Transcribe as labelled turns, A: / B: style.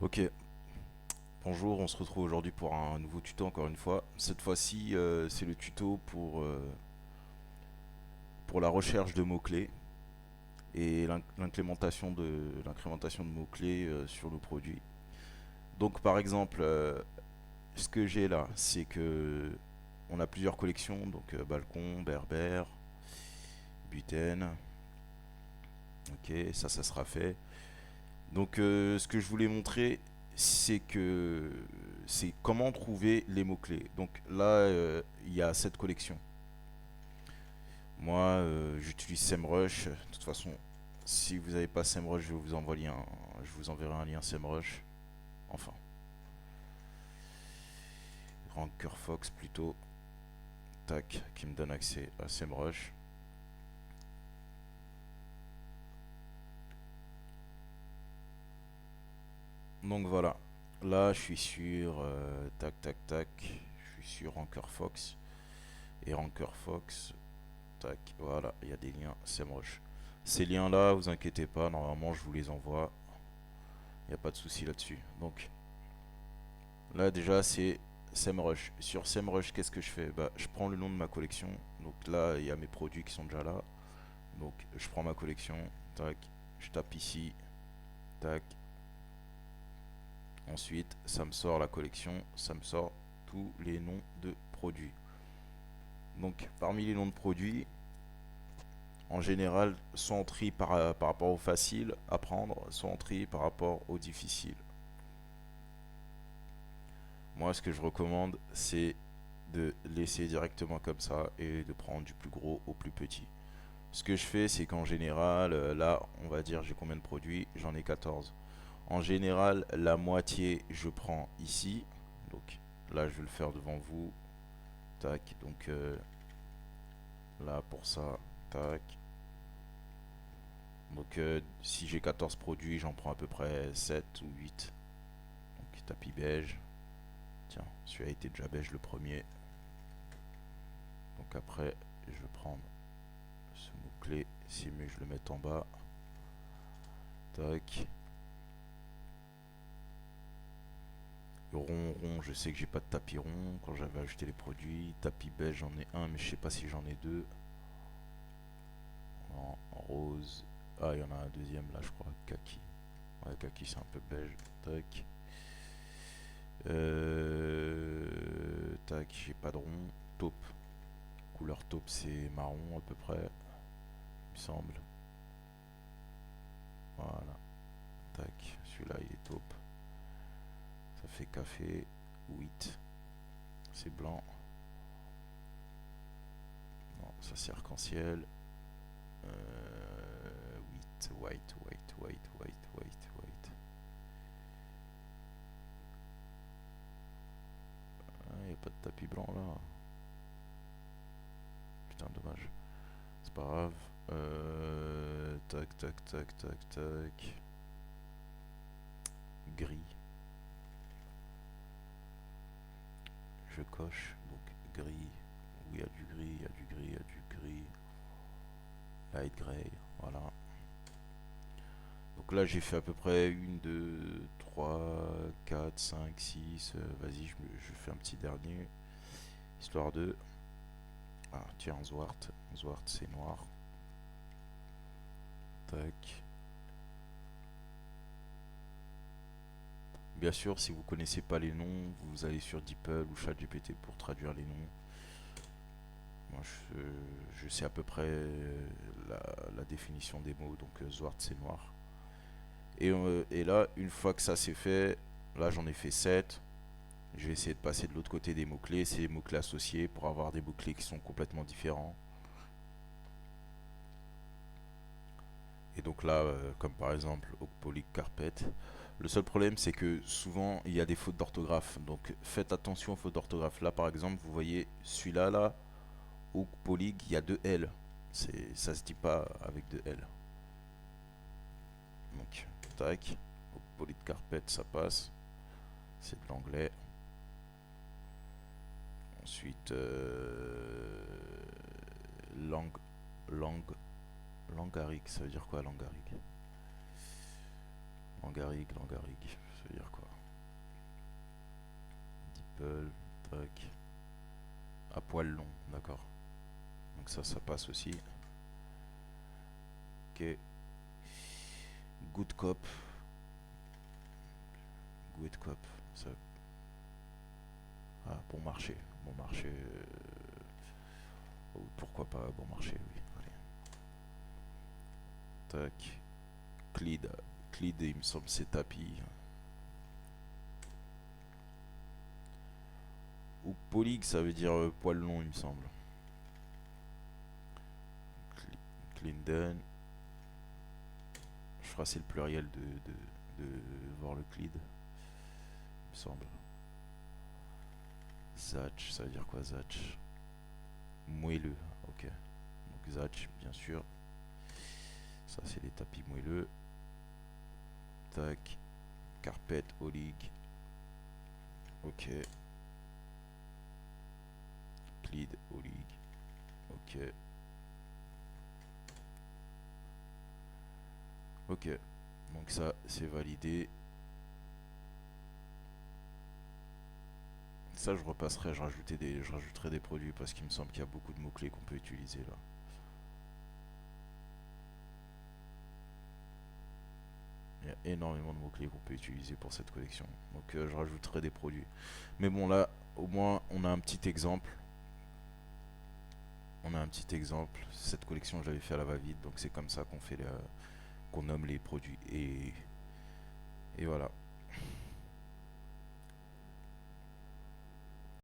A: Ok, bonjour, on se retrouve aujourd'hui pour un nouveau tuto encore une fois. Cette fois-ci, c'est le tuto pour la recherche de mots-clés et l'incrémentation de mots-clés sur nos produits. Donc par exemple, ce que j'ai là, c'est que on a plusieurs collections, donc balcon, berbère, butène. Ok, ça sera fait. Donc ce que je voulais montrer, c'est comment trouver les mots-clés. Donc là, il y a cette collection. Moi, j'utilise SEMrush. De toute façon, si vous n'avez pas SEMrush, je vous enverrai un lien SEMrush. Enfin, RankerFox plutôt. Tac, qui me donne accès à SEMrush. Donc voilà. Là, je suis sur tac tac tac. Je suis sur RankerFox. Et RankerFox, tac, voilà, il y a des liens SEMrush. Ces liens-là, vous inquiétez pas, normalement je vous les envoie. Il n'y a pas de souci là-dessus. Donc là déjà c'est SEMrush. Sur SEMrush, qu'est-ce que je fais? Bah, je prends le nom de ma collection. Donc là, il y a mes produits qui sont déjà là. Donc je prends ma collection, tac, je tape ici, tac. Ensuite, ça me sort la collection, ça me sort tous les noms de produits. Donc parmi les noms de produits, en général, soit on trie par rapport au facile à prendre, soit on trie par rapport au difficile. Moi, ce que je recommande, c'est de laisser directement comme ça et de prendre du plus gros au plus petit. Ce que je fais, c'est qu'en général, là, on va dire, j'ai combien de produits? J'en ai 14. En général, la moitié, je prends ici. Donc là, je vais le faire devant vous. Tac. Donc là, pour ça, tac. Donc si j'ai 14 produits, j'en prends à peu près 7 ou 8. Donc tapis beige. Tiens, celui-là était déjà beige le premier. Donc après, je vais prendre ce mot-clé. C'est mieux que je le mette en bas. Tac. Rond, rond, je sais que j'ai pas de tapis rond quand j'avais acheté les produits. Tapis beige, j'en ai un, mais je sais pas si j'en ai deux. En rose. Ah, il y en a un deuxième là, je crois. Kaki. Ouais, kaki, c'est un peu beige. Tac. Tac, j'ai pas de rond. Taupe. Couleur taupe, c'est marron à peu près, il me semble. Voilà. Tac. Celui-là, il est taupe. Ça fait café. 8. C'est blanc. Non, ça c'est arc-en-ciel. 8. White, white, white, white, white, white. Ah, il n'y a pas de tapis blanc là. Putain, dommage. C'est pas grave. Tac, tac, tac, tac, tac. Gris. Je coche. Donc gris. Où il y a du gris, il y a du gris, il y a du gris. Light gray. Voilà. Donc là, j'ai fait à peu près 1, 2, 3, 4, 5, 6. Vas-y, je fais un petit dernier. Histoire de. Ah, tiens, Zwart. Zwart, c'est noir. Tac. Bien sûr, si vous connaissez pas les noms, vous allez sur DeepL ou ChatGPT pour traduire les noms. Moi, je sais à peu près la définition des mots, donc Zwart, c'est noir. Et là, une fois que ça c'est fait, là j'en ai fait 7. Je vais essayer de passer de l'autre côté des mots-clés, c'est les mots-clés associés pour avoir des mots-clés qui sont complètement différents. Et donc là, comme par exemple Oak Carpet, le seul problème c'est que souvent il y a des fautes d'orthographe. Donc faites attention aux fautes d'orthographe. Là par exemple, vous voyez celui-là, là, Oak il y a deux L. Ça se dit pas avec deux L. Donc, tac. Oak Carpet, ça passe. C'est de l'anglais. Ensuite, langue, langue, langaric, ça veut dire quoi langaric? Langarigue, Langarigue, ça veut dire quoi? Deeple, tac. À poil long, d'accord. Donc ça passe aussi. Ok. Good cop. Good cop. Ça... Ah, bon marché. Bon marché. Oh, pourquoi pas bon marché, oui. Allez. Tac. Clyde. Clyde, il me semble, c'est tapis. Ou polig, ça veut dire poil long, il me semble. Clinden. Je crois que c'est le pluriel de voir le Clyde, il me semble. Zatch, ça veut dire quoi Zatch? Moelleux, ok. Donc Zatch, bien sûr. Ça, c'est les tapis moelleux. Tac. Carpet, Olig. Ok. Clyde, Olig. Ok. Ok. Donc ça, c'est validé. Ça, je repasserai, je rajouterai des produits parce qu'il me semble qu'il y a beaucoup de mots-clés qu'on peut utiliser là. Il y a énormément de mots-clés qu'on peut utiliser pour cette collection. Donc je rajouterai des produits. Mais bon, là, au moins, on a un petit exemple. On a un petit exemple. Cette collection, je l'avais fait à la va-vite, donc c'est comme ça qu'on fait qu'on nomme les produits. Et voilà.